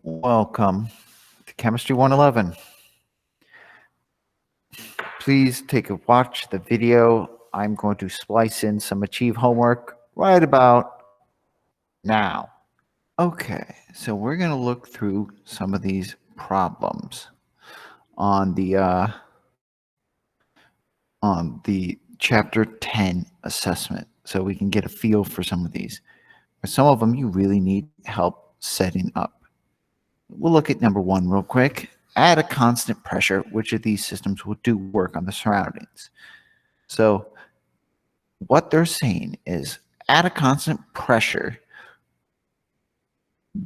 Welcome to Chemistry 111. Please watch the video. I'm going to splice in some Achieve homework right about now. Okay, so we're going to look through some of these problems on the Chapter 10 assessment, so we can get a feel for some of these. For some of them, you really need help setting up. We'll look at number 1 real quick. At a constant pressure, which of these systems will do work on the surroundings? So what they're saying is, at a constant pressure,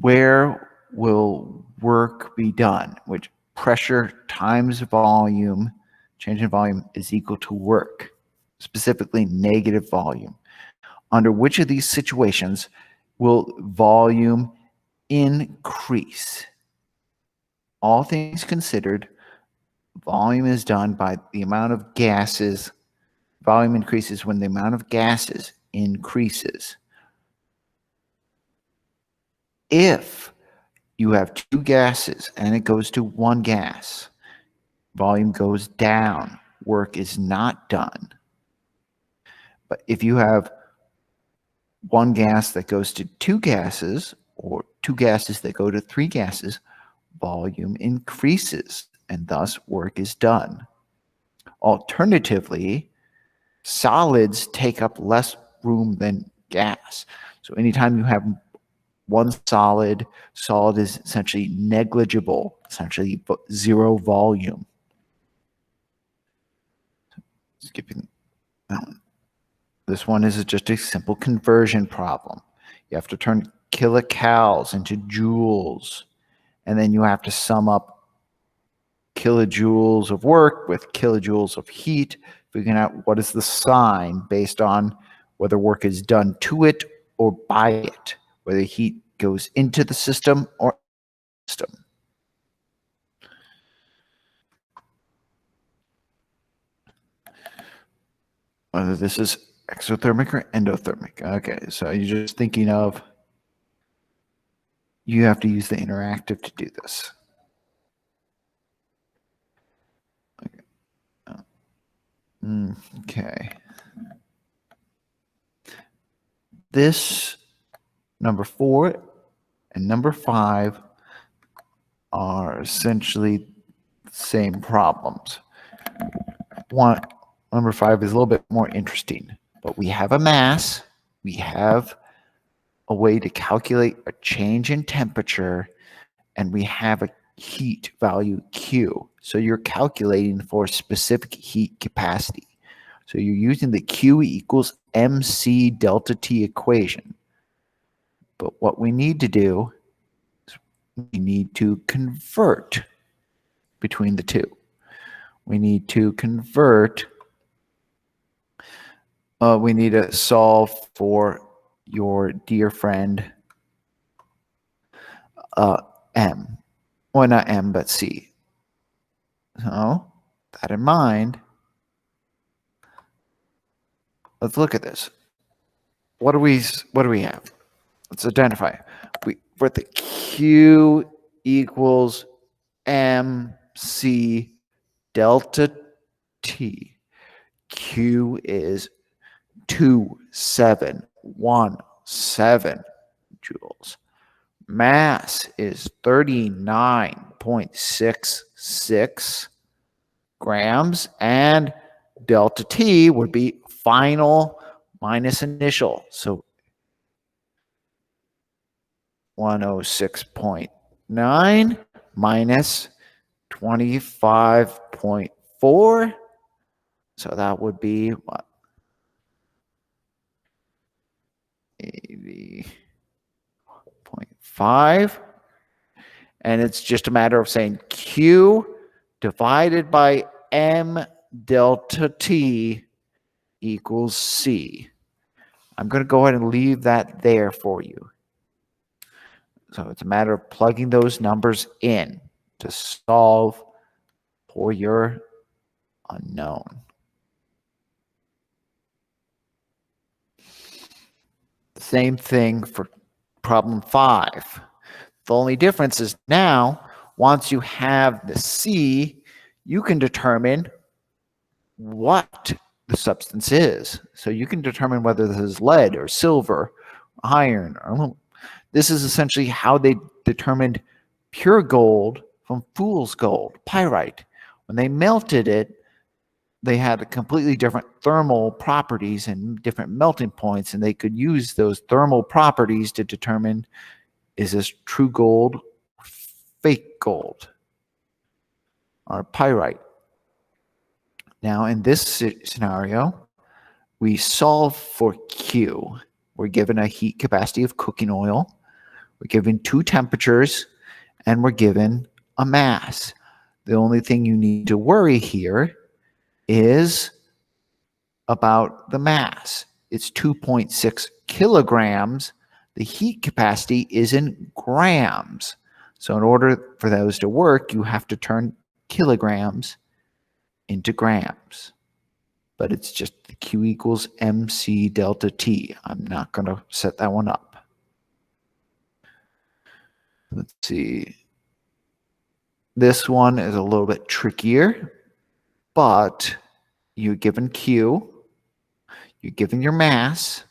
where will work be done? Which pressure times volume, change in volume, is equal to work, specifically negative volume. Under which of these situations will volume increase? All things considered, volume is done by the amount of gases. Volume increases when the amount of gases increases. If you have 2 gases and it goes to 1 gas, volume goes down. Work is not done. But if you have 1 gas that goes to 2 gases, or 2 gases that go to 3 gases, volume increases, and thus work is done. Alternatively, solids take up less room than gas. So anytime you have 1 solid is essentially negligible, essentially 0 volume. Skipping that one. This one is just a simple conversion problem. You have to turn kilocalories into joules, and then you have to sum up kilojoules of work with kilojoules of heat, figuring out what is the sign based on whether work is done to it or by it, whether heat goes into the system or system. Whether this is exothermic or endothermic. Okay, so you're just thinking of, you have to use the interactive to do this. Okay. This number 4 and number 5 are essentially the same problems. Number 5 is a little bit more interesting, but we have a mass, we have a way to calculate a change in temperature, and we have a heat value Q. So you're calculating for specific heat capacity. So you're using the Q equals MC delta T equation. But what we need to do is we need to convert between the two. We need to convert. We need to solve for your dear friend M. Well, not M, but C. So, that in mind, let's look at this. What do we have? Let's identify. For the Q equals MC delta T. Q is 2717 joules. Mass is 39.66 grams, and delta T would be final minus initial. So 106.9 minus 25.4. So that would be what? 80.5. And it's just a matter of saying Q divided by M delta T equals C. I'm going to go ahead and leave that there for you. So it's a matter of plugging those numbers in to solve for your unknown. Same thing for problem 5. The only difference is now, once you have the C, you can determine what the substance is. So you can determine whether this is lead or silver, iron, or aluminum. This is essentially how they determined pure gold from fool's gold, pyrite. When they melted it, they had a completely different thermal properties and different melting points, and they could use those thermal properties to determine, is this true gold or fake gold or pyrite? Now, in this scenario, we solve for Q. We're given a heat capacity of cooking oil. We're given 2 temperatures, and we're given a mass. The only thing you need to worry here is about the mass. It's 2.6 kilograms. The heat capacity is in grams. So in order for those to work, you have to turn kilograms into grams. But it's just Q equals MC delta T. I'm not going to set that one up. Let's see. This one is a little bit trickier, but you're given Q, you're given your mass,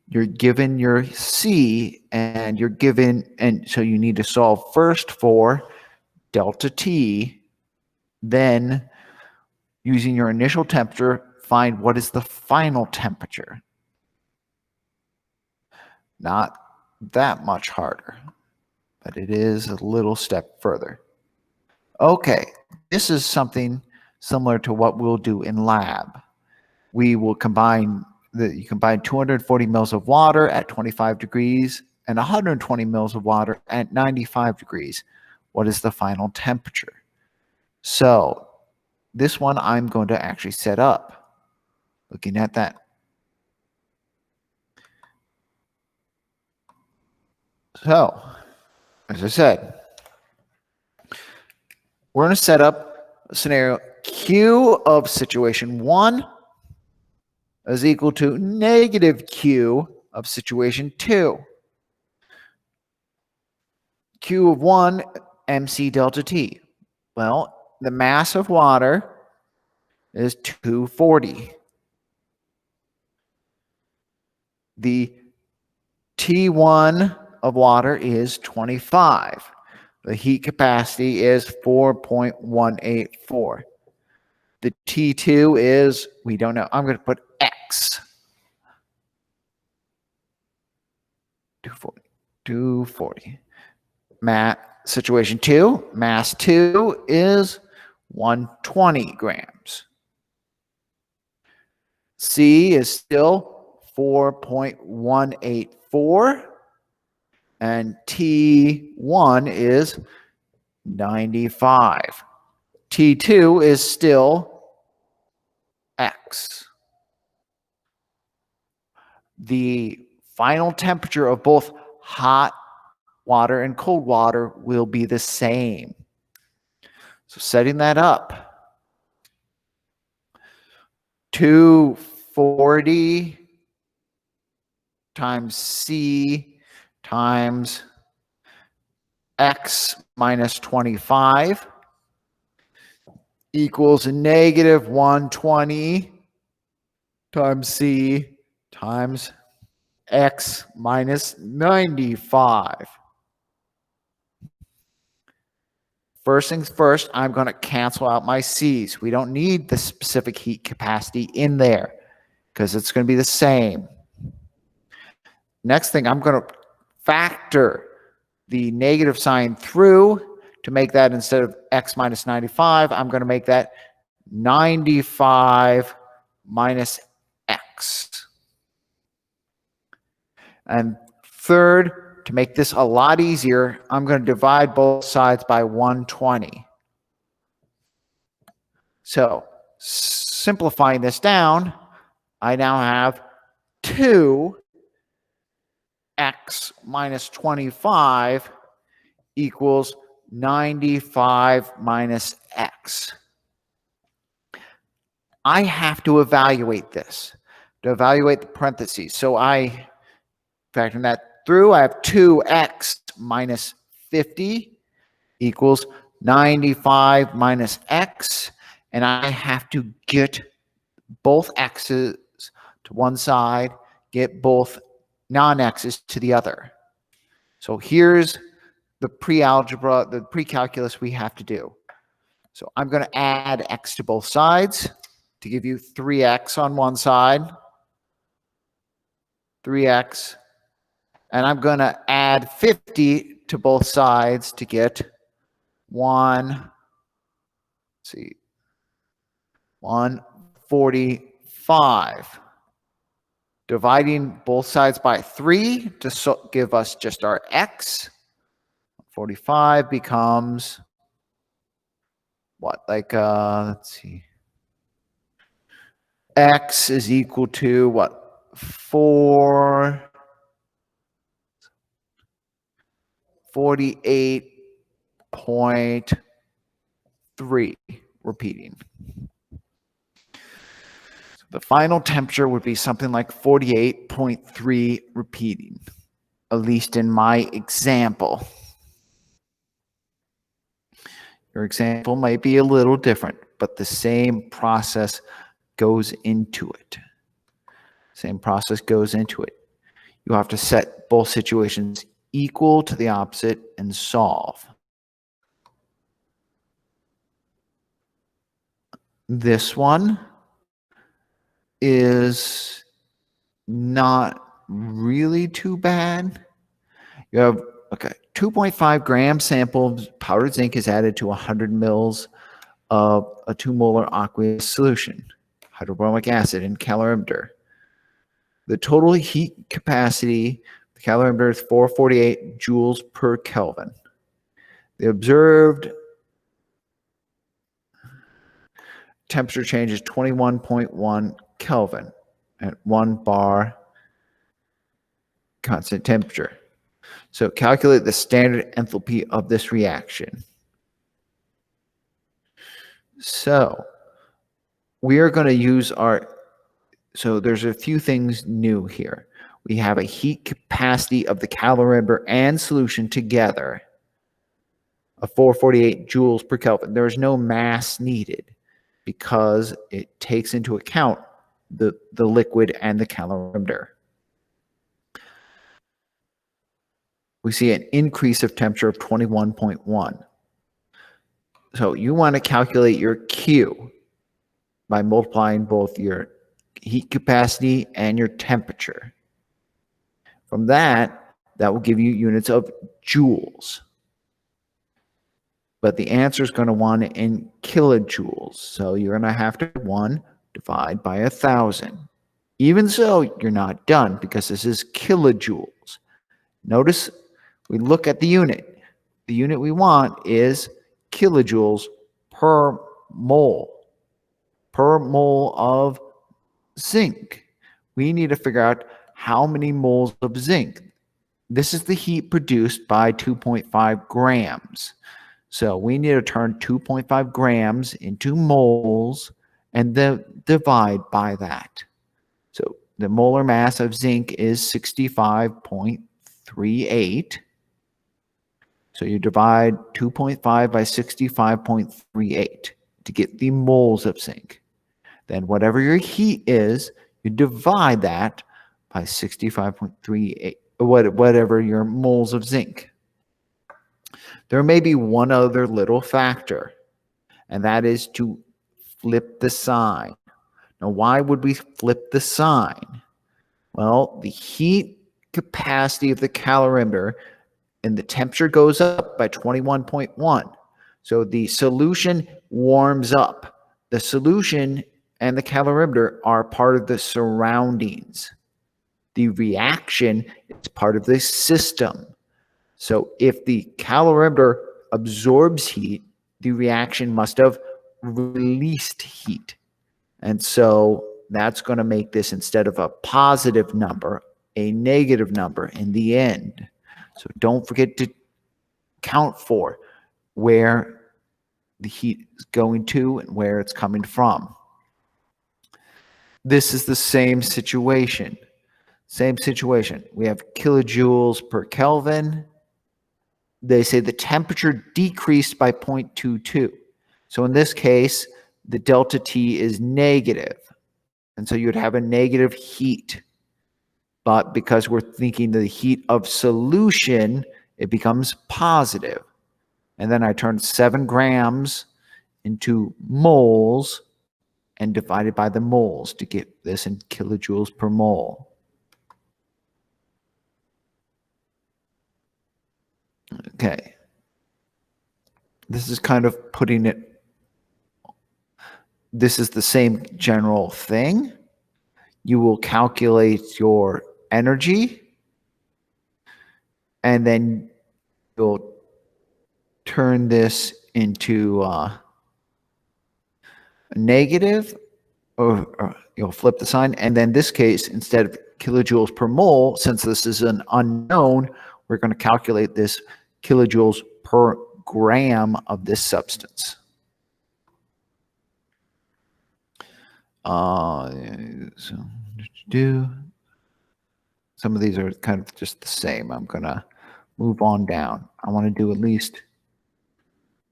you're given your C, and you're given, and so you need to solve first for delta T, then using your initial temperature, find what is the final temperature. Not that much harder, but it is a little step further. Okay, this is something similar to what we'll do in lab. We will combine, you combine 240 mils of water at 25 degrees and 120 mils of water at 95 degrees. What is the final temperature? So this one I'm going to actually set up. Looking at that. So, as I said, we're going to set up a scenario Q of situation 1 is equal to negative Q of situation 2. Q of 1, MC delta T. Well, the mass of water is 240. The T1 of water is 25. The heat capacity is 4.184. The T2 is, we don't know. I'm going to put X. 240. Situation 2, mass 2 is 120 grams. C is still 4.184. And T1 is 95. T2 is still X. The final temperature of both hot water and cold water will be the same. So setting that up, 240 times C times X minus 25 equals negative 120 times C times X minus 95. First things first, I'm going to cancel out my C's. We don't need the specific heat capacity in there because it's going to be the same. Next thing, I'm going to factor the negative sign through to make that, instead of X minus 95, I'm going to make that 95 minus X. And third, to make this a lot easier, I'm going to divide both sides by 120. So, simplifying this down, I now have 2 X minus 25 equals 95 minus X. I have to evaluate this, to evaluate the parentheses. So I factor that through. I have 2X minus 50 equals 95 minus x, and I have to get both x's to one side, get both non-x's to the other. So here's the pre-algebra, the pre-calculus we have to do. So I'm going to add x to both sides to give you 3x on one side, 3x, and I'm going to add 50 to both sides to get 145. Dividing both sides by 3 to give us just our x. 45 becomes what? Like, let's see. X is equal to what? 48.3, repeating. So the final temperature would be something like 48.3 repeating, at least in my example. Your example might be a little different, but the same process goes into it. Same process goes into it. You have to set both situations equal to the opposite and solve. This one is not really too bad. You have, okay, 2.5 gram sample of powdered zinc is added to 100 mils of a 2 molar aqueous solution, hydrobromic acid and calorimeter. The total heat capacity of the calorimeter is 448 joules per Kelvin. The observed temperature change is 21.1 Kelvin at 1 bar constant temperature. So calculate the standard enthalpy of this reaction. So we are going to use so there's a few things new here. We have a heat capacity of the calorimeter and solution together of 448 joules per Kelvin. There is no mass needed because it takes into account the liquid and the calorimeter. We see an increase of temperature of 21.1. So you want to calculate your Q by multiplying both your heat capacity and your temperature. From that will give you units of joules. But the answer is going to want it in kilojoules. So you're going to have to, 1, divide by 1,000. Even so, you're not done because this is kilojoules. Notice we look at the unit. The unit we want is kilojoules per mole of zinc. We need to figure out how many moles of zinc. This is the heat produced by 2.5 grams. So we need to turn 2.5 grams into moles and then divide by that. So the molar mass of zinc is 65.38. So you divide 2.5 by 65.38 to get the moles of zinc. Then whatever your heat is, you divide that by 65.38, whatever your moles of zinc. There may be one other little factor, and that is to flip the sign. Now, why would we flip the sign? Well, the heat capacity of the calorimeter and the temperature goes up by 21.1. So the solution warms up. The solution and the calorimeter are part of the surroundings. The reaction is part of the system. So if the calorimeter absorbs heat, the reaction must have released heat. And so that's going to make this, instead of a positive number, a negative number in the end. So don't forget to count for where the heat is going to and where it's coming from. This is the same situation. Same situation. We have kilojoules per Kelvin. they say the temperature decreased by 0.22. So in this case, the delta T is negative. And so you'd have a negative heat. But because we're thinking the heat of solution, it becomes positive. And then I turned 7 grams into moles and divided by the moles to get this in kilojoules per mole. Okay. This is kind of putting it, this is the same general thing. You will calculate your energy, and then you'll turn this into a negative, or you'll flip the sign, and then in this case, instead of kilojoules per mole, since this is an unknown, we're going to calculate this kilojoules per gram of this substance. So some of these are kind of just the same. I'm going to move on down. I want to do at least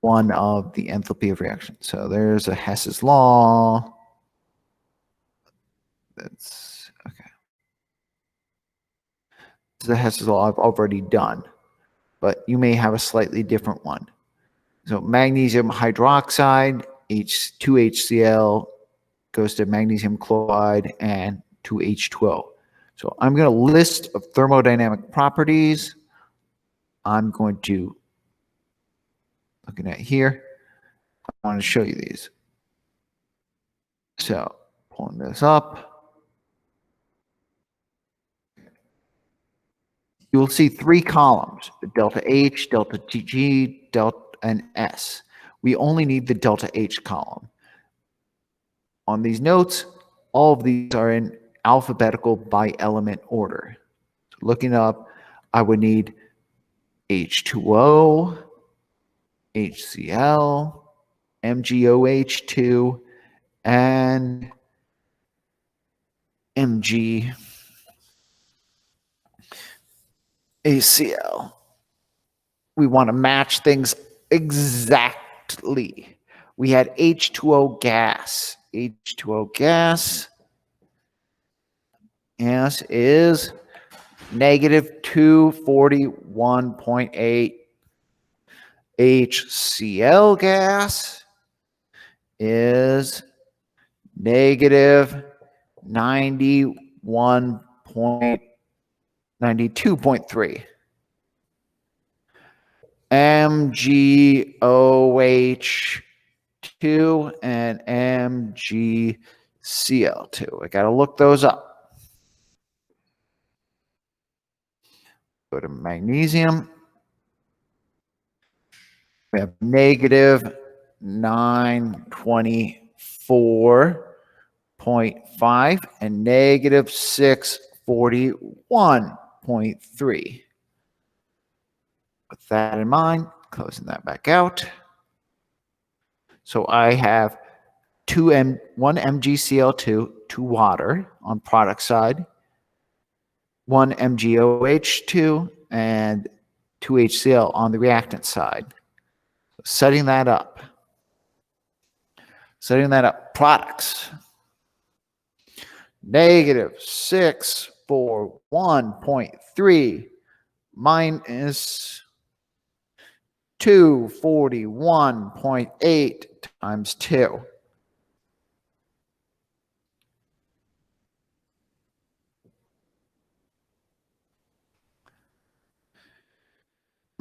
one of the enthalpy of reaction. So there's a Hess's law. That's okay. This is the Hess's law I've already done, but you may have a slightly different one. So magnesium hydroxide, H2HCl goes to magnesium chloride and to H2O. So I'm going to list of thermodynamic properties. I'm going to, looking at here, I want to show you these. So pulling this up, you will see 3 columns, the delta H, delta G, delta, and S. We only need the delta H column. On these notes, all of these are in alphabetical by element order. So looking up, I would need H2O, HCl, MgOH2, and MgACl. We want to match things exactly. We had H2O gas. H2O gas is negative 241.8. HCl gas is negative 92.3. MgOH2 and MgCl2. I got to look those up. Go to magnesium. We have negative 924.5 and negative 641.3. With that in mind, closing that back out. So I have 1 MgCl2 to water on product side, 1 MgOH2, and 2 HCl on the reactant side. So setting that up, products. Negative 641.3 minus 241.8 times 2.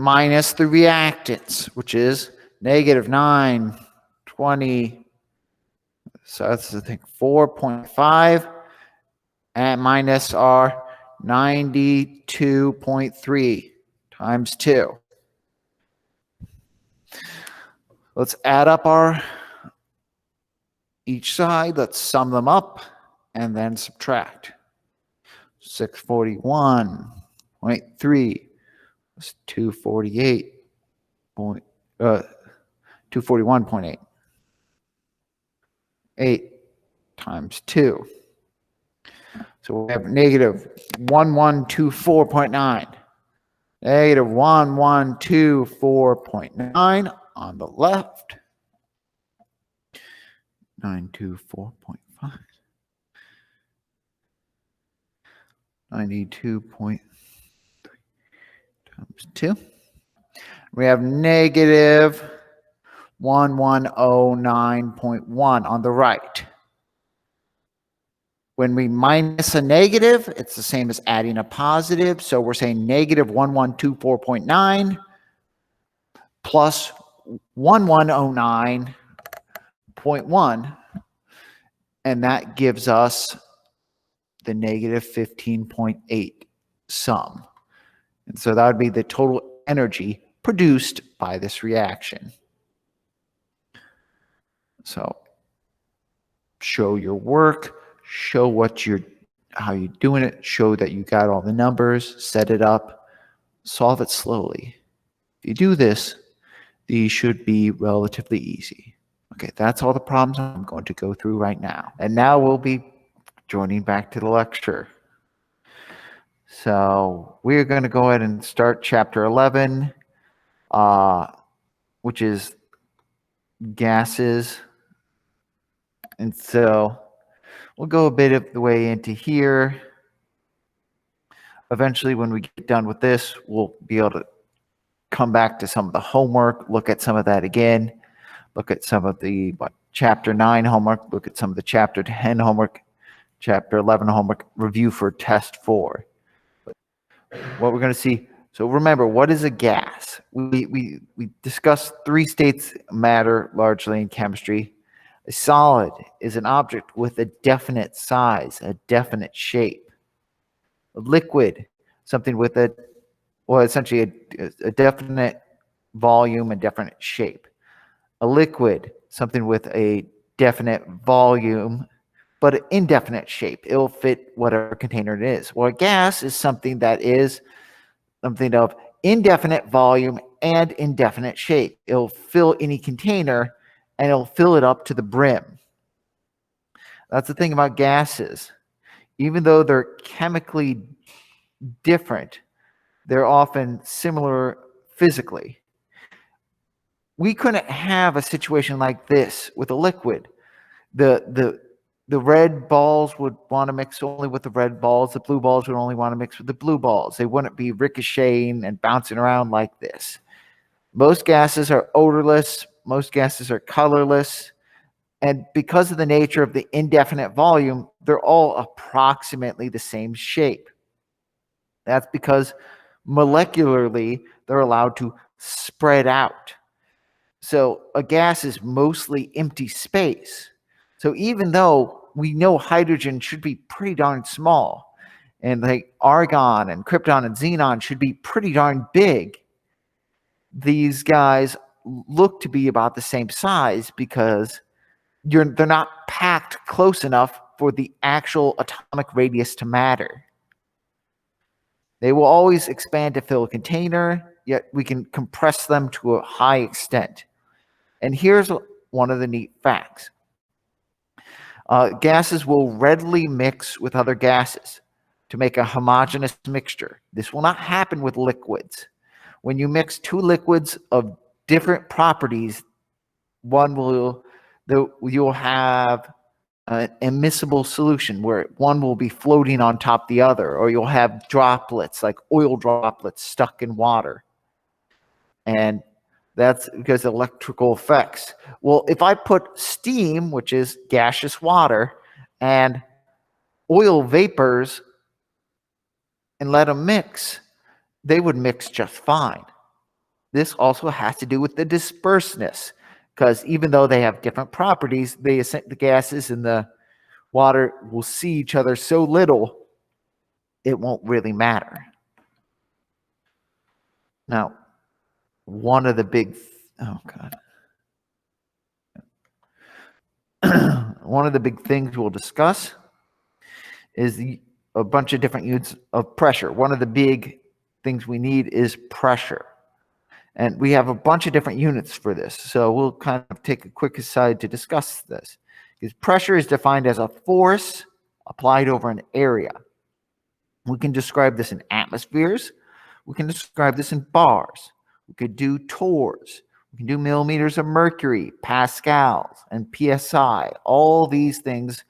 Minus the reactants, which is negative 920. So that's, I think, 4.5. And minus our 92.3 times 2. Let's add up each side. Let's sum them up and then subtract. 641.3 is 241.8. 8 times 2. So we have negative 1124.9. Negative 1124.9 on the left. 924.5. 92.3 times 2. We have negative 1109.1 on the right. When we minus a negative, it's the same as adding a positive. So we're saying negative 1124.9 plus 1109.1, and that gives us the negative 15.8 sum. And so that would be the total energy produced by this reaction. So show your work, show how you're doing it, show that you got all the numbers, set it up, solve it slowly. If you do this, these should be relatively easy. Okay, that's all the problems I'm going to go through right now. And now we'll be joining back to the lecture. So we're going to go ahead and start chapter 11, which is gases. And so we'll go a bit of the way into here. Eventually, when we get done with this, we'll be able to come back to some of the homework, look at some of that again, look at some of the chapter 9 homework, look at some of the chapter 10 homework, chapter 11 homework, review for test 4. What we're going to see, so remember, what is a gas? We discussed 3 states of matter largely in chemistry. A solid is an object with a definite size, a definite shape. A liquid, something with essentially a definite volume and definite shape. A liquid, something with a definite volume, but an indefinite shape. It'll fit whatever container it is. Well, a gas is something that is something of indefinite volume and indefinite shape. It'll fill any container, and it'll fill it up to the brim. That's the thing about gases. Even though they're chemically different, they're often similar physically. We couldn't have a situation like this with a liquid. The red balls would want to mix only with the red balls. The blue balls would only want to mix with the blue balls. They wouldn't be ricocheting and bouncing around like this. Most gases are odorless. Most gases are colorless. And because of the nature of the indefinite volume, they're all approximately the same shape. That's because molecularly, they're allowed to spread out. So a gas is mostly empty space. So even though we know hydrogen should be pretty darn small, and like argon and krypton and xenon should be pretty darn big, these guys look to be about the same size because they're not packed close enough for the actual atomic radius to matter. They will always expand to fill a container, yet we can compress them to a high extent. And here's one of the neat facts. Gases will readily mix with other gases to make a homogeneous mixture. This will not happen with liquids. When you mix 2 liquids of different properties, you'll have an immiscible solution where one will be floating on top of the other, or you'll have droplets, like oil droplets stuck in water. And that's because of electrical effects. Well, if I put steam, which is gaseous water, and oil vapors and let them mix, they would mix just fine. This also has to do with the dispersedness, because even though they have different properties, the gases in the water will see each other so little, it won't really matter. Now, one of the big, one of the big things we'll discuss is a bunch of different units of pressure. One of the big things we need is pressure. And we have a bunch of different units for this. So we'll kind of take a quick aside to discuss this. Because pressure is defined as a force applied over an area. We can describe this in atmospheres. we can describe this in bars. We could do torrs. We can do millimeters of mercury, pascals, and psi. All these things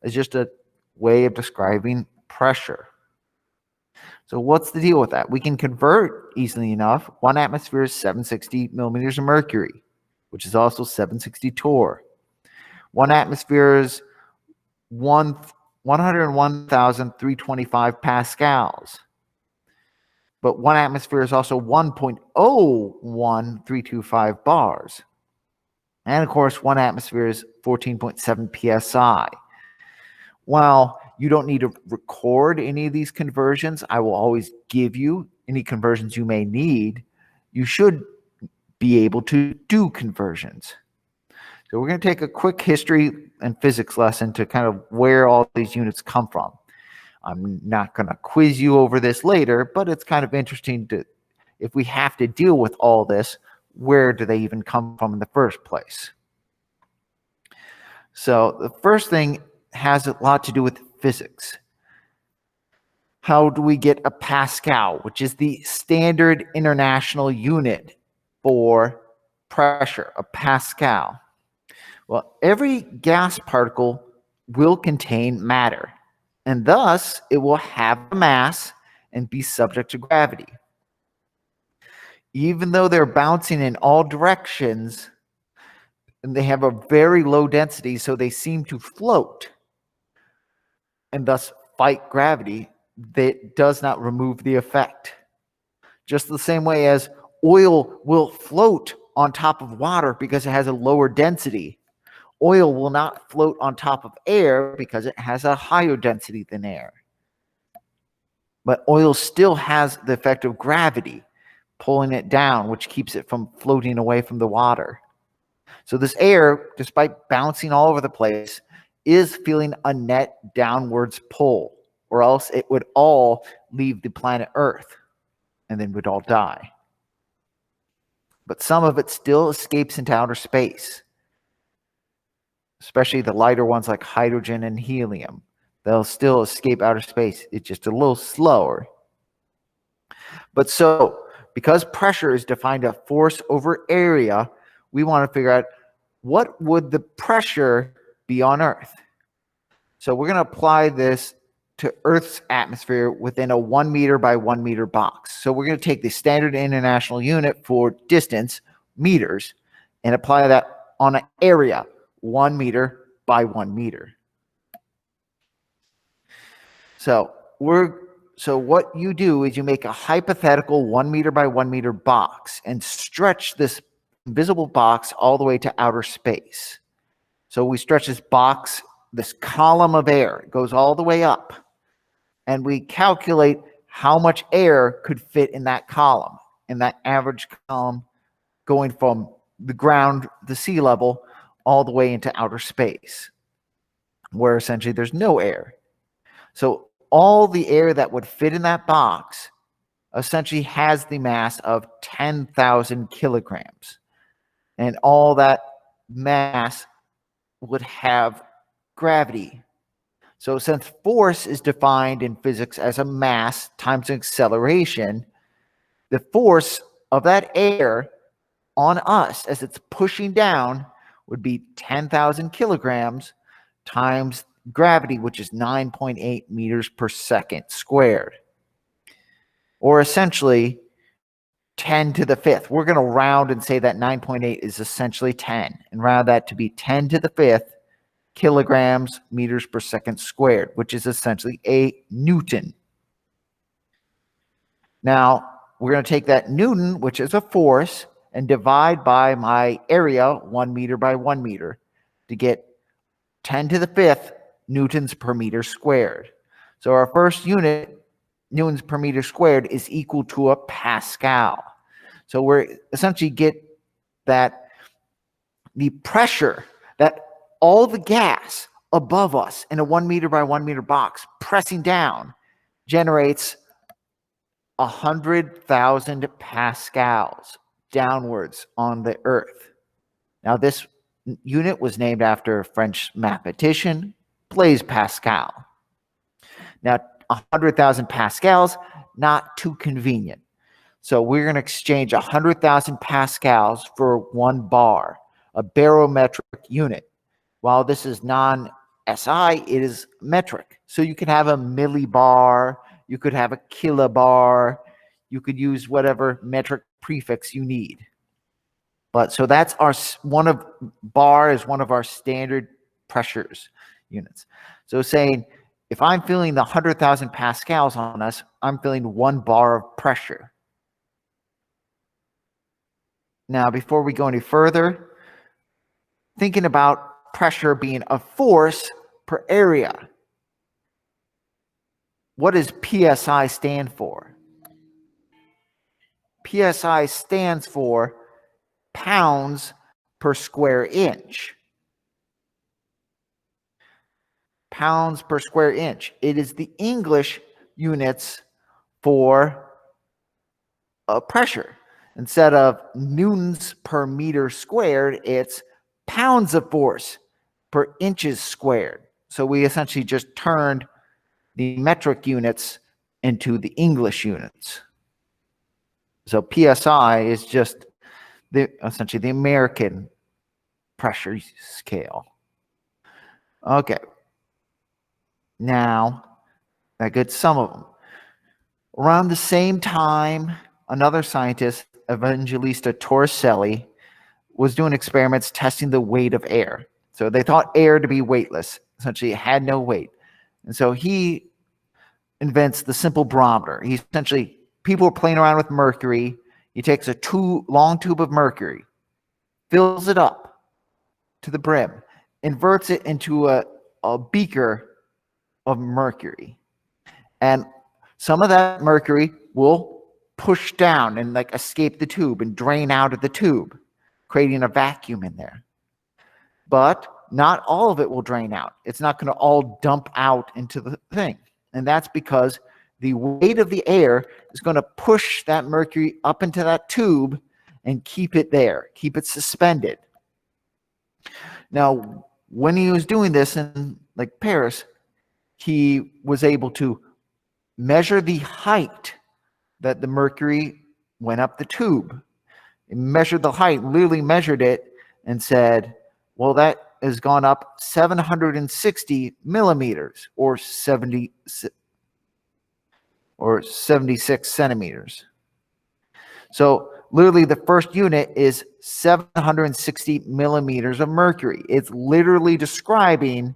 is just a way of describing pressure. So what's the deal with that? We can convert easily enough. 1 atmosphere is 760 millimeters of mercury, which is also 760 torr. 1 atmosphere is 101,325 pascals. But 1 atmosphere is also 1.01325 bars. And of course, 1 atmosphere is 14.7 psi. While you don't need to record any of these conversions, I will always give you any conversions you may need. You should be able to do conversions. So we're going to take a quick history and physics lesson to kind of where all these units come from. I'm not going to quiz you over this later, but it's kind of interesting to, if we have to deal with all this, where do they even come from in the first place? So the first thing has a lot to do with physics. How do we get a Pascal, which is the standard international unit for pressure, a Pascal? Well, every gas particle will contain matter, and thus it will have a mass and be subject to gravity. Even though they're bouncing in all directions, and they have a very low density, so they seem to float and thus fight gravity, that does not remove the effect. Just the same way as oil will float on top of water because it has a lower density. Oil will not float on top of air because it has a higher density than air. But oil still has the effect of gravity, pulling it down, which keeps it from floating away from the water. So this air, despite bouncing all over the place, is feeling a net downwards pull, or else it would all leave the planet Earth and then we'd all die. But some of it still escapes into outer space, especially the lighter ones like hydrogen and helium. They'll still escape outer space. It's just a little slower. But so, because pressure is defined as force over area, we want to figure out what would the pressure be on Earth. So we're going to apply this to Earth's atmosphere within a 1 meter by 1 meter box. So we're going to take the standard international unit for distance, meters, and apply that on an area, 1 meter by 1 meter. So what you do is you make a hypothetical 1 meter by 1 meter box and stretch this invisible box all the way to outer space. So we stretch this box, this column of air, it goes all the way up, and we calculate how much air could fit in that column, in that average column going from the ground, the sea level, all the way into outer space, where essentially there's no air. So all the air that would fit in that box essentially has the mass of 10,000 kilograms. And all that mass would have gravity. So since force is defined in physics as a mass times an acceleration, the force of that air on us as it's pushing down would be 10,000 kilograms times gravity, which is 9.8 meters per second squared. Or essentially 10 to the fifth. We're going to round and say that 9.8 is essentially 10 and round that to be 10 to the fifth kilograms meters per second squared, which is essentially a Newton. Now, we're going to take that Newton, which is a force, and divide by my area, 1 meter by 1 meter, to get 10 to the fifth newtons per meter squared. So our first unit, newtons per meter squared, is equal to a Pascal. So we're essentially get that the pressure that all the gas above us in a 1 meter by 1 meter box pressing down generates 100,000 pascals downwards on the Earth. Now this unit was named after a French mathematician, Blaise Pascal. Now 100,000 pascals, not too convenient. So we're going to exchange 100,000 pascals for 1 bar, a barometric unit. While this is non-SI, it is metric. So you could have a millibar, you could have a kilobar, you could use whatever metric prefix you need. But so that's our bar is one of our standard pressures units. So saying if I'm feeling the 100,000 pascals on us, I'm feeling 1 bar of pressure. Now, before we go any further, thinking about pressure being a force per area. What does PSI stand for? PSI stands for pounds per square inch. Pounds per square inch. It is the English units for pressure. Instead of newtons per meter squared, it's pounds of force per inches squared. So we essentially just turned the metric units into the English units. So PSI is just essentially the American pressure scale. Okay. Now, that gets some of them. Around the same time, another scientist, Evangelista Torricelli, was doing experiments testing the weight of air. So they thought air to be weightless. Essentially, it had no weight. And so he invents the simple barometer. He essentially, people are playing around with mercury. He takes a long tube of mercury, fills it up to the brim, inverts it into a beaker of mercury. And some of that mercury will push down and like escape the tube and drain out of the tube, creating a vacuum in there. But not all of it will drain out. It's not going to all dump out into the thing. And that's because the weight of the air is going to push that mercury up into that tube and keep it there, keep it suspended. Now, when he was doing this in like Paris, he was able to measure the height that the mercury went up the tube. He measured the height, literally measured it, and said, well, that has gone up 760 millimeters or 76 centimeters. So literally the first unit is 760 millimeters of mercury. It's literally describing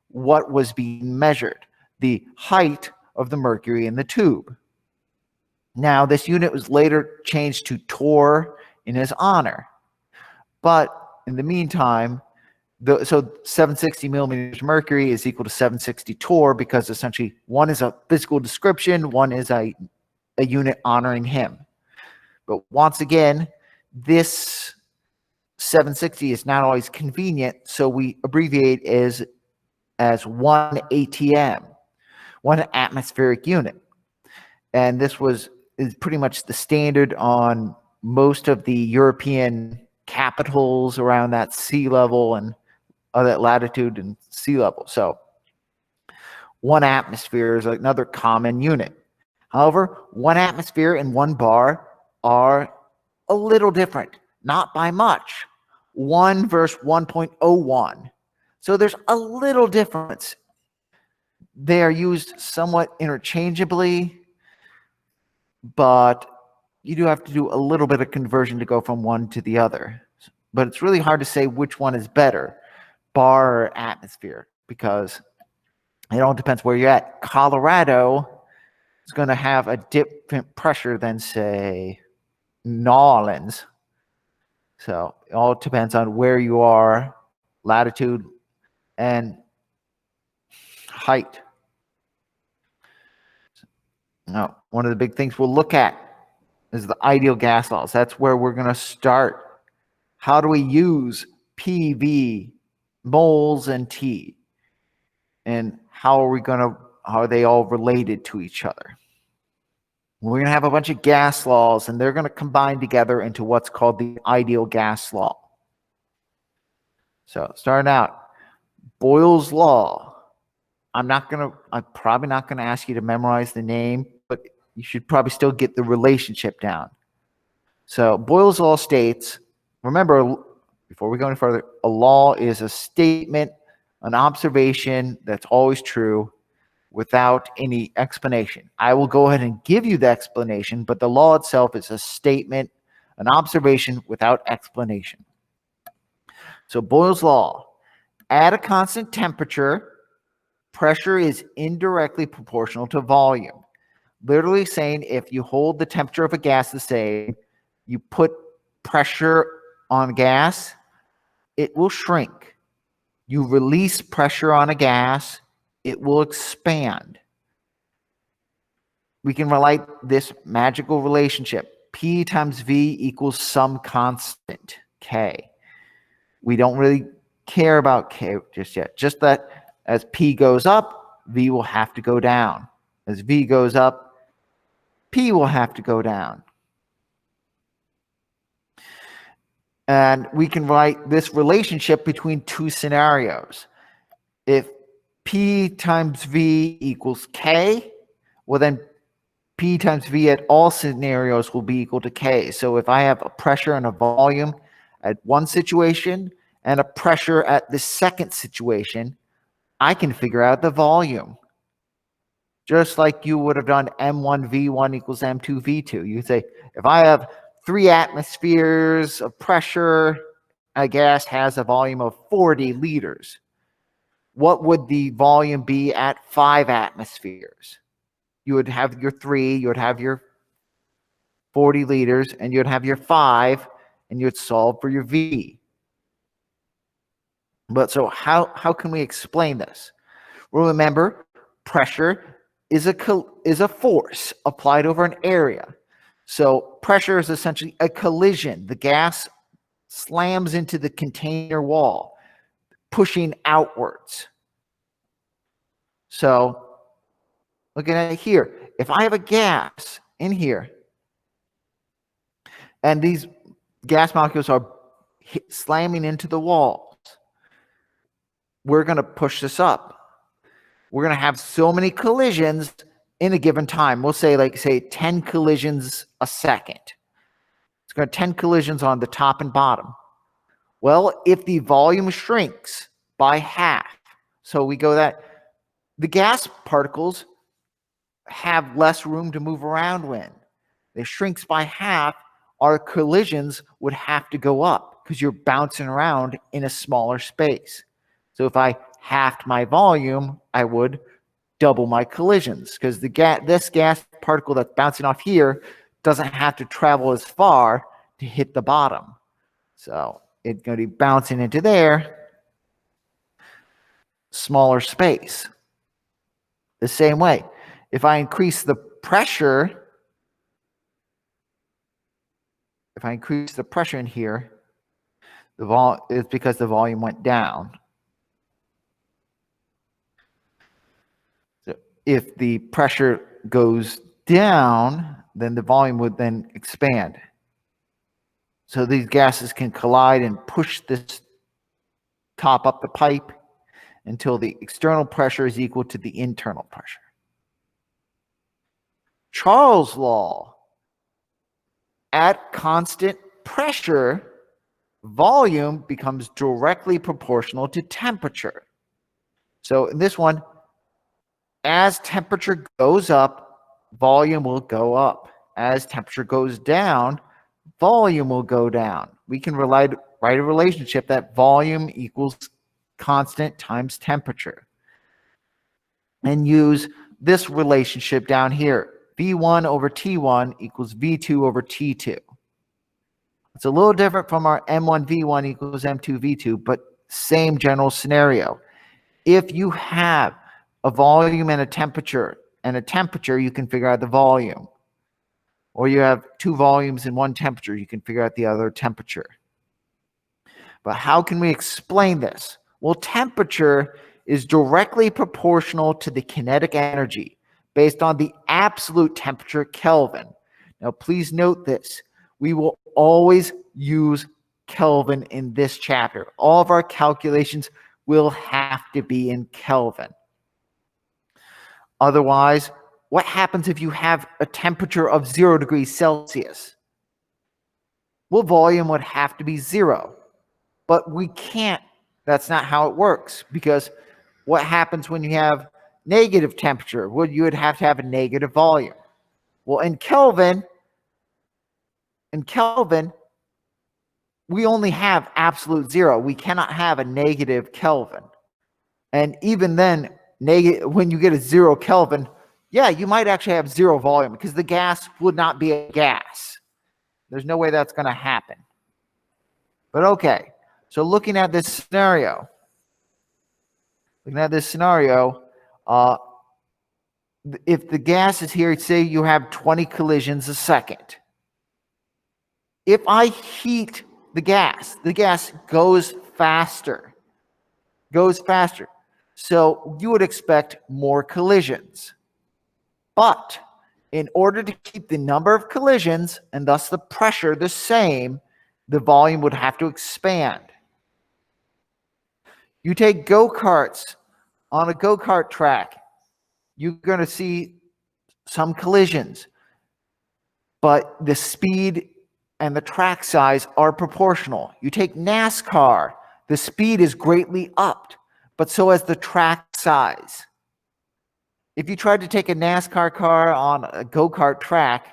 what was being measured, the height of the mercury in the tube. Now, this unit was later changed to torr in his honor. But in the meantime, so 760 millimeters mercury is equal to 760 torr because essentially one is a physical description, one is a unit honoring him. But once again, this 760 is not always convenient, so we abbreviate as 1 ATM, 1 atmospheric unit. And this is pretty much the standard on most of the European capitals around that sea level and that latitude and sea level. So 1 atmosphere is another common unit. However, 1 atmosphere and 1 bar are a little different, not by much. 1 versus 1.01. So there's a little difference. They are used somewhat interchangeably, but you do have to do a little bit of conversion to go from one to the other. But it's really hard to say which one is better, bar or atmosphere, because it all depends where you're at. Colorado is going to have a different pressure than, say, New Orleans. So it all depends on where you are, latitude, and height. Now, one of the big things we'll look at is the ideal gas laws. That's where we're going to start. How do we use PV, moles, and T? And how are they all related to each other? We're going to have a bunch of gas laws, and they're going to combine together into what's called the ideal gas law. So starting out, Boyle's law. I'm probably not going to ask you to memorize the name, but you should probably still get the relationship down. So Boyle's law states, remember, before we go any further, a law is a statement, an observation that's always true without any explanation. I will go ahead and give you the explanation, but the law itself is a statement, an observation without explanation. So Boyle's law, at a constant temperature, pressure is indirectly proportional to volume. Literally saying if you hold the temperature of a gas the same, you put pressure on gas, it will shrink. You release pressure on a gas, it will expand. We can relate this magical relationship. P times V equals some constant, K. We don't really care about K just yet. Just that as P goes up, V will have to go down. As V goes up, P will have to go down. And we can write this relationship between two scenarios. If P times V equals K, well then P times V at all scenarios will be equal to K. So if I have a pressure and a volume at one situation and a pressure at the second situation, I can figure out the volume. Just like you would have done M1V1 equals M2V2. You say, if I have 3 atmospheres of pressure, a gas has a volume of 40 liters. What would the volume be at 5 atmospheres? You would have your 3, you would have your 40 liters, and you would have your 5, and you would solve for your V. But so how can we explain this? Well, remember, pressure is a force applied over an area. So pressure is essentially a collision. The gas slams into the container wall, pushing outwards. So looking at it here, if I have a gas in here, and these gas molecules are slamming into the walls, we're going to push this up. We're going to have so many collisions in a given time. We'll say, like, say 10 collisions a second. It's going to 10 collisions on the top and bottom. Well, if the volume shrinks by half, so we go that the gas particles have less room to move around when. It shrinks by half, our collisions would have to go up because you're bouncing around in a smaller space. So if I halved my volume, I would double my collisions because this gas particle that's bouncing off here doesn't have to travel as far to hit the bottom. So it's going to be bouncing into there, smaller space. The same way, if I increase the pressure, in here, it's because the volume went down. So if the pressure goes down, then the volume would then expand. So these gases can collide and push this top up the pipe until the external pressure is equal to the internal pressure. Charles' law. At constant pressure, volume becomes directly proportional to temperature. So in this one, as temperature goes up, volume will go up. As temperature goes down, volume will go down. We can write a relationship that volume equals constant times temperature. And use this relationship down here. V1 over T1 equals V2 over T2. It's a little different from our M1V1 equals M2V2, but same general scenario. If you have a volume and a temperature, you can figure out the volume. Or you have 2 volumes and 1 temperature, you can figure out the other temperature. But how can we explain this? Well, temperature is directly proportional to the kinetic energy based on the absolute temperature Kelvin. Now, please note this. We will always use Kelvin in this chapter. All of our calculations will have to be in Kelvin. Otherwise, what happens if you have a temperature of 0 degrees Celsius? Well, volume would have to be 0. But we can't. That's not how it works, because what happens when you have negative temperature? Well, you would have to have a negative volume. Well, in Kelvin, we only have absolute 0. We cannot have a negative Kelvin. And even then, when you get a 0 Kelvin, yeah, you might actually have 0 volume, because the gas would not be a gas. There's no way that's going to happen. But okay, so looking at this scenario, if the gas is here, say you have 20 collisions a second. If I heat the gas goes faster. So you would expect more collisions. But in order to keep the number of collisions and thus the pressure the same, the volume would have to expand. You take go-karts. On a go-kart track, you're going to see some collisions, but the speed and the track size are proportional. You take NASCAR, the speed is greatly upped, but so is the track size. If you tried to take a NASCAR car on a go-kart track,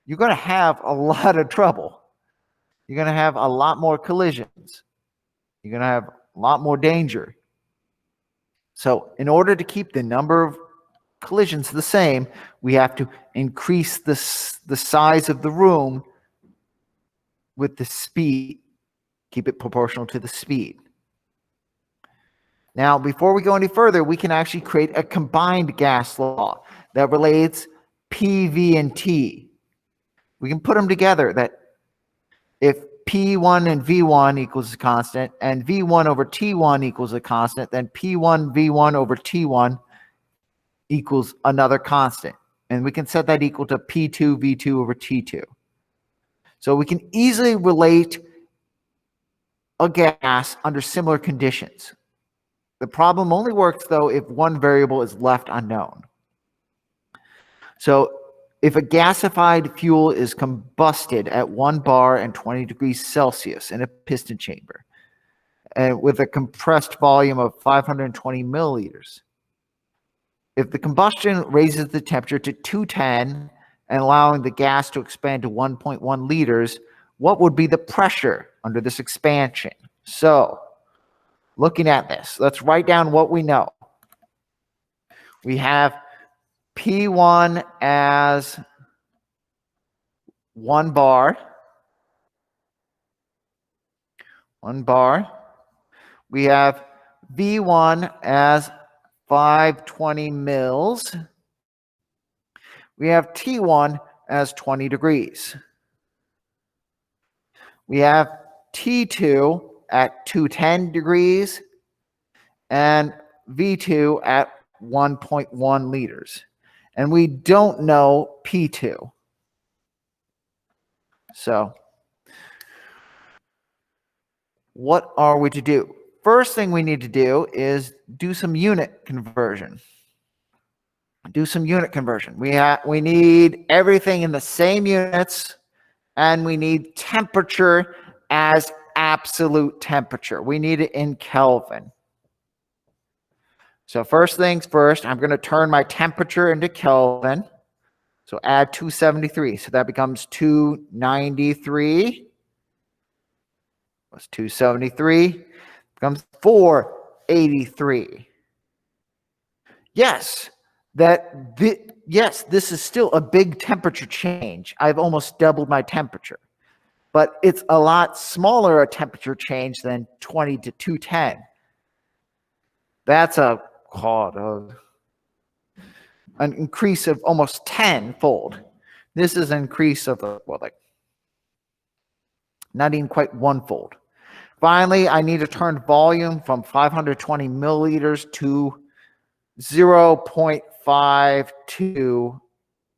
you're going to have a lot of trouble. You're going to have a lot more collisions. You're going to have a lot more danger. So in order to keep the number of collisions the same, we have to increase the size of the room with the speed. Keep it proportional to the speed. Now, before we go any further, we can actually create a combined gas law that relates P, V, and T. We can put them together, that if P1 and V1 equals a constant, and V1 over T1 equals a constant, then P1 V1 over T1 equals another constant. And we can set that equal to P2 V2 over T2. So we can easily relate a gas under similar conditions. The problem only works, though, if one variable is left unknown. So if a gasified fuel is combusted at 1 bar and 20 degrees Celsius in a piston chamber, and with a compressed volume of 520 milliliters, if the combustion raises the temperature to 210 and allowing the gas to expand to 1.1 liters, what would be the pressure under this expansion? So, looking at this, let's write down what we know. We have P1 as 1 bar. 1 bar. We have V1 as 520 mils. We have T1 as 20 degrees. We have T2 at 210 degrees and V2 at 1.1 liters. And we don't know P2. So, what are we to do? First thing we need to do is do some unit conversion. We need everything in the same units, and we need temperature as absolute temperature. We need it in Kelvin. So first things first, I'm going to turn my temperature into Kelvin. So add 273. So that becomes 293 plus 273 becomes 483. Yes, this is still a big temperature change. I've almost doubled my temperature. But it's a lot smaller a temperature change than 20 to 210. That's an increase of almost 10-fold. This is an increase of, not even quite 1-fold. Finally, I need to turn volume from 520 milliliters to 0.52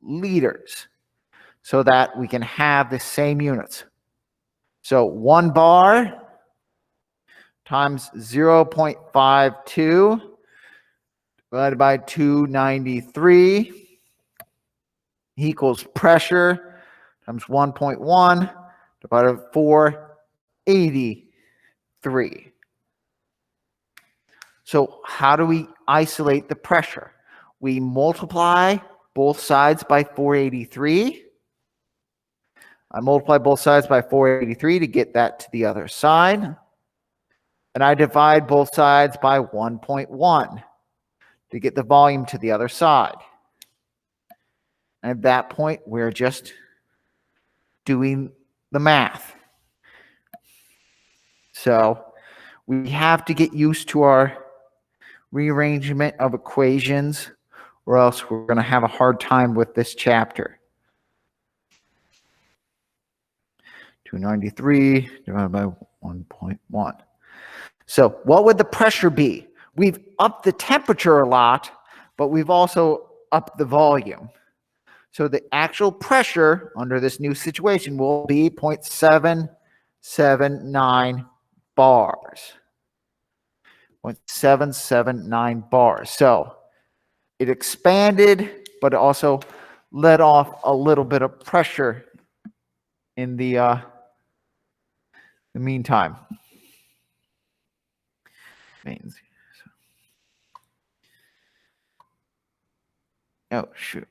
liters so that we can have the same units. So 1 bar times 0.52 divided by 293 equals pressure times 1.1 divided by 483. So how do we isolate the pressure? We multiply both sides by 483. I multiply both sides by 483 to get that to the other side. And I divide both sides by 1.1 to get the volume to the other side. And at that point, we're just doing the math. So we have to get used to our rearrangement of equations, or else we're going to have a hard time with this chapter. 293 divided by 1.1. So what would the pressure be? We've upped the temperature a lot, but we've also upped the volume. So the actual pressure under this new situation will be 0.779 bars. 0.779 bars. So it expanded, but it also let off a little bit of pressure in the meantime. Oh, shoot.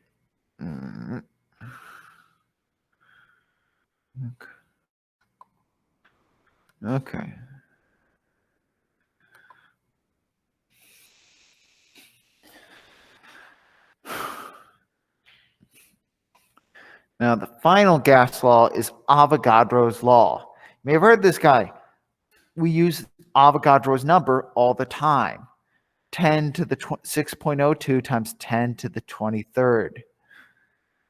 Okay. Now, the final gas law is Avogadro's law. You may have heard this guy. We use Avogadro's number all the time. 10 to the 6.02 times 10 to the 23rd.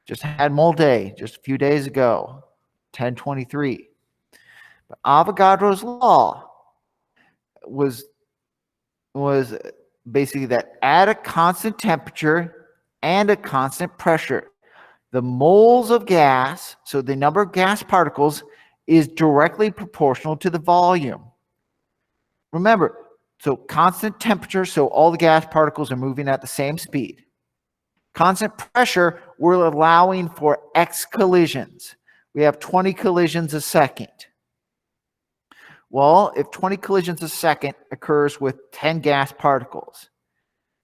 Just had Mole Day just a few days ago, 1023. But Avogadro's law was basically that at a constant temperature and a constant pressure, the moles of gas, so the number of gas particles, is directly proportional to the volume. Remember, so constant temperature, so all the gas particles are moving at the same speed. Constant pressure, we're allowing for X collisions. We have 20 collisions a second. Well, if 20 collisions a second occurs with 10 gas particles,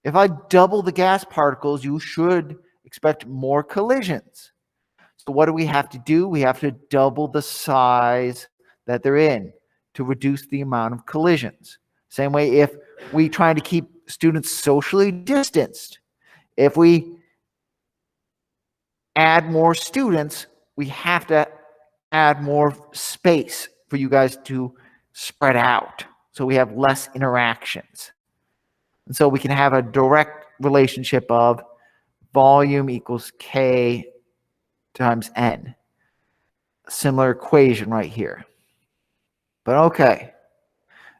if I double the gas particles, you should expect more collisions. So what do we have to do? We have to double the size that they're in to reduce the amount of collisions. Same way if we try to keep students socially distanced. If we add more students, we have to add more space for you guys to spread out so we have less interactions. And so we can have a direct relationship of volume equals K times N. A similar equation right here. But okay,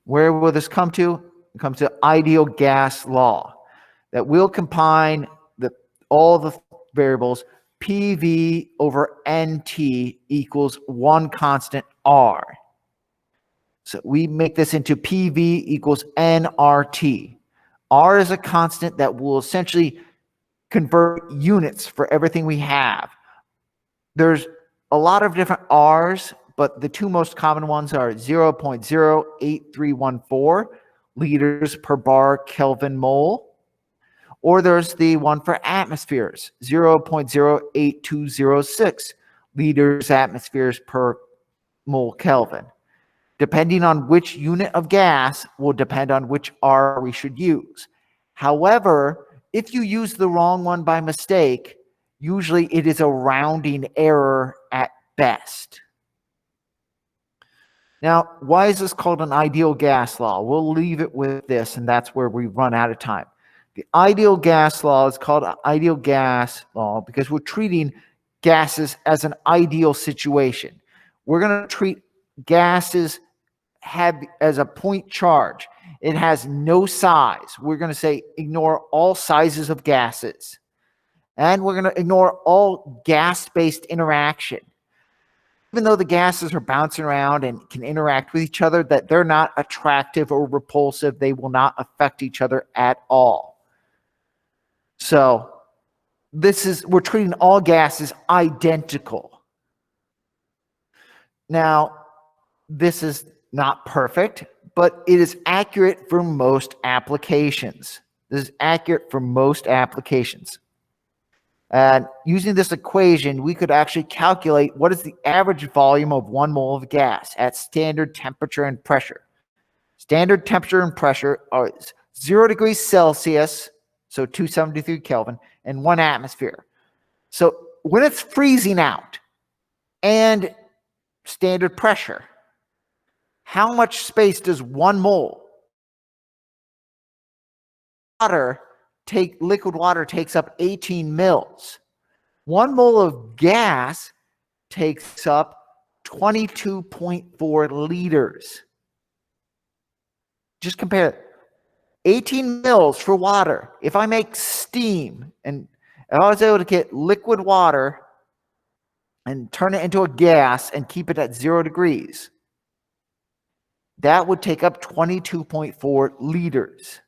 where will this come to? It comes to ideal gas law, that will combine all the variables. PV over NT equals one constant R. So we make this into PV equals nRT. R is a constant that will essentially convert units for everything we have. There's a lot of different R's, but the two most common ones are 0.08314 liters per bar Kelvin mole, or there's the one for atmospheres, 0.08206 liters atmospheres per mole Kelvin. Depending on which unit of gas will depend on which R we should use. However, if you use the wrong one by mistake, usually it is a rounding error at best. Now, why is this called an ideal gas law? We'll leave it with this, and that's where we run out of time. The ideal gas law is called an ideal gas law because we're treating gases as an ideal situation. We're going to treat gases as a point charge. It has no size. We're going to say ignore all sizes of gases. And we're going to ignore all gas-based interaction. Even though the gases are bouncing around and can interact with each other, that they're not attractive or repulsive. They will not affect each other at all. So we're treating all gases identical. Now, this is not perfect, but it is accurate for most applications. This is accurate for most applications. And using this equation, we could actually calculate what is the average volume of 1 mole of gas at standard temperature and pressure. Standard temperature and pressure are 0 degrees Celsius, so 273 Kelvin, and 1 atmosphere. So when it's freezing out and standard pressure, how much space does 1 mole liquid water takes up 18 mils. 1 mole of gas takes up 22.4 liters. Just compare 18 mils for water. If I make steam and I was able to get liquid water and turn it into a gas and keep it at 0 degrees, that would take up 22.4 liters.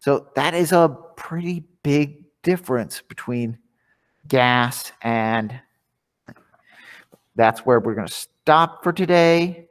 So that is a pretty big difference between gas and that's where we're going to stop for today.